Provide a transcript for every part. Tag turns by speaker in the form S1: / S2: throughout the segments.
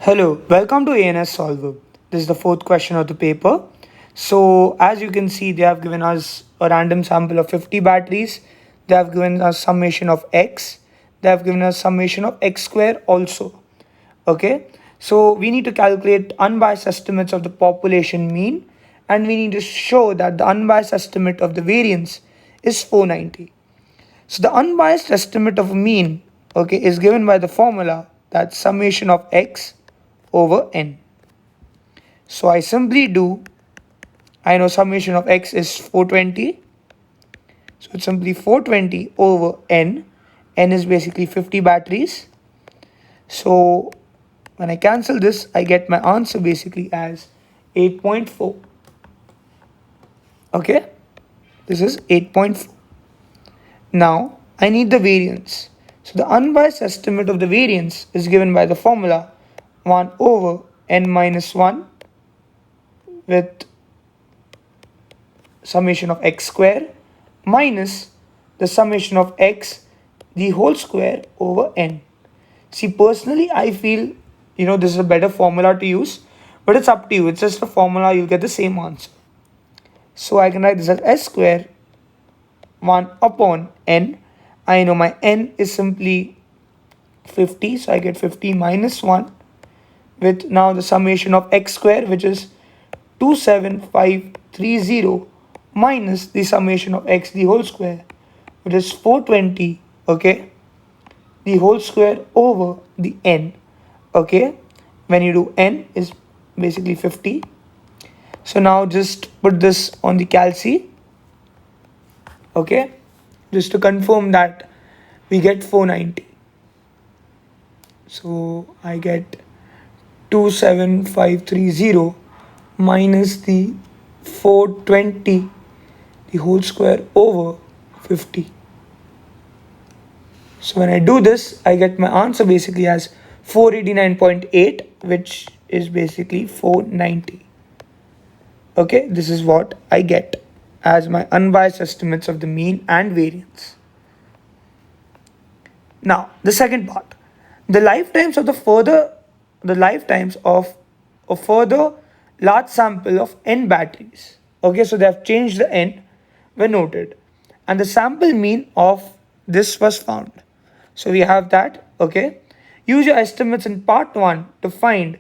S1: Hello, welcome to ANS Solver. This is the fourth question of the paper. So, as you can see, they have given us a random sample of 50 batteries. They have given us summation of x. They have given us summation of x square also. Okay, so we need to calculate unbiased estimates of the population mean, and we need to show that the unbiased estimate of the variance is 490. So the unbiased estimate of mean, okay, is given by the formula that summation of x over n. So I simply do, I know summation of x is 420. So it's simply 420 over n. N is basically 50 batteries. So when I cancel this, I get my answer basically as 8.4. Okay, this is 8.4. Now I need the variance. So the unbiased estimate of the variance is given by the formula 1 over n minus 1 with summation of x square minus the summation of x the whole square over n. See, personally, I feel, this is a better formula to use, but it's up to you. It's just a formula, you'll get the same answer. So I can write this as s square 1 upon n. I know my n is simply 50, so I get 50 minus 1 with now the summation of x square, which is 27530 minus the summation of x the whole square, which is 420, okay, the whole square over the n. Okay, when you do n is basically 50. So now just put this on the calci, okay, just to confirm that we get 490. So I get 27530 minus the 420 the whole square over 50. So when I do this, I get my answer basically as 489.8, which is basically 490. Okay, this is what I get as my unbiased estimates of the mean and variance. Now, the second part, the lifetimes of a further large sample of n batteries. Okay, so they have changed the n were noted, and the sample mean of this was found. So we have that. Okay, use your estimates in part 1 to find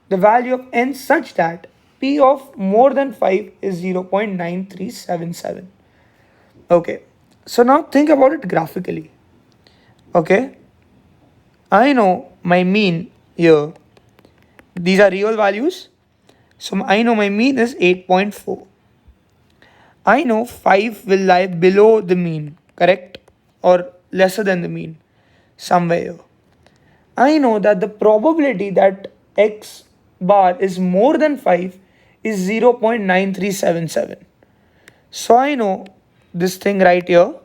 S1: the value of n such that p of more than 5 is 0.9377. Okay, so now think about it graphically. Okay, I know my mean here, these are real values, so I know my mean is 8.4. I know 5 will lie below the mean, correct, or lesser than the mean, somewhere here. I know that the probability that x bar is more than 5 is 0.9377. So I know this thing right here,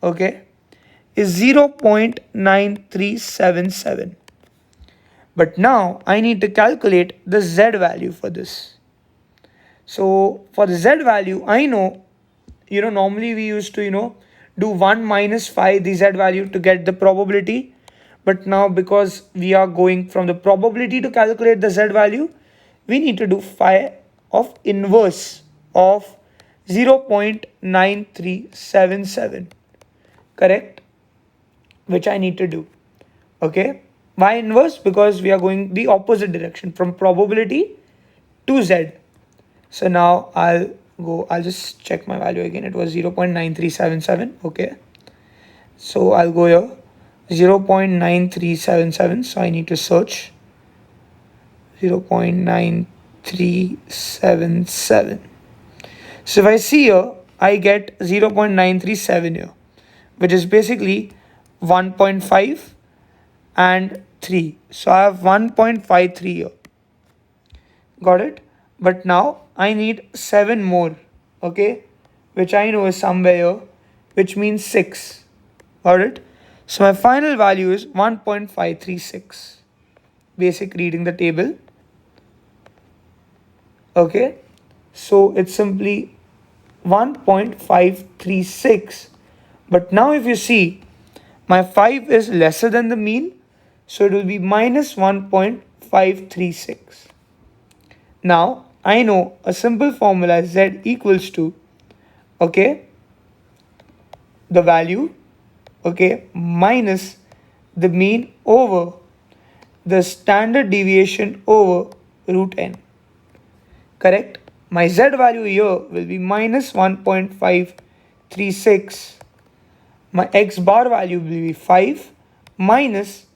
S1: okay, is 0.9377. But now I need to calculate the z value for this. So for the z value, I know, normally we used to, do 1 minus 5 the z value to get the probability. But now because we are going from the probability to calculate the z value, we need to do phi of inverse of 0.9377, correct? Which I need to do. Okay, why inverse? Because we are going the opposite direction from probability to z. So now I'll just check my value again. It was 0.9377. Okay, so I'll go here 0.9377. So I need to search 0.9377. So if I see here, I get 0.937 here, which is basically 1.5 and 3. So I have 1.53 here. Got it? But now I need 7 more, okay, which I know is somewhere here, which means 6. Got it? So my final value is 1.536. Basic reading the table. Okay, so it's simply 1.536. But now if you see, my 5 is lesser than the mean, So it will be minus 1.536. Now I know a simple formula is z equals to, okay, the value, okay, minus the mean over the standard deviation over root n. Correct? My z value here will be minus 1.536. My x bar value will be 5 minus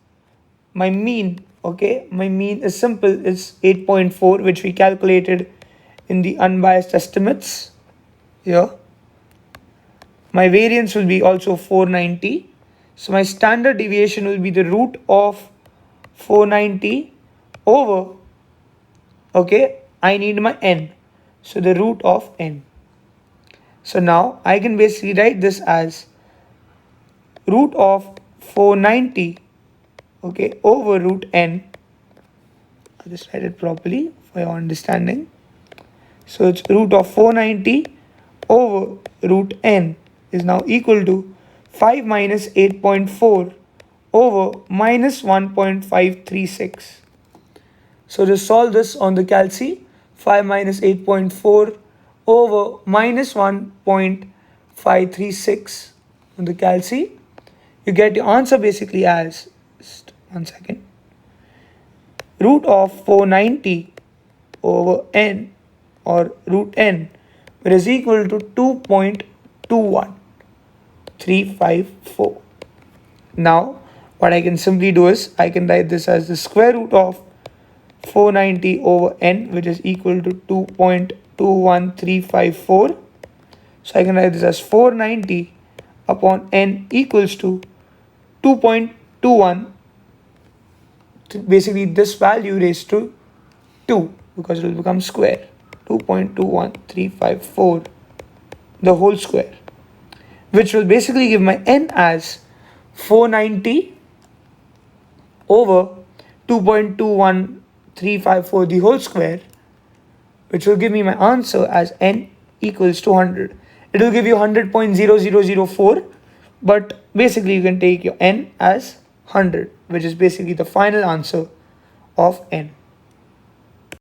S1: my mean. Okay, my mean is simple, it's 8.4, which we calculated in the unbiased estimates here. My variance will be also 490. So my standard deviation will be the root of 490 over, okay, I need my n. So the root of n. So now I can basically write this as root of 490, okay, over root n. I'll just write it properly for your understanding. So it's root of 490 over root n is now equal to 5 minus 8.4 over minus 1.536. So just solve this on the calci. 5 minus 8.4 over minus 1.536 on the calci. You get your answer basically as, just 1 second, root of 490 over n, or root n, which is equal to 2.21354. Now what I can simply do is I can write this as the square root of 490 over n, which is equal to 2.21354. So I can write this as 490 upon n equals to 2.21, basically this value raised to 2, because it will become square, 2.21354, the whole square, which will basically give my n as 490 over 2.21354, the whole square, which will give me my answer as n equals to 100. It will give you 100.0004, but basically you can take your n as 100, which is basically the final answer of n.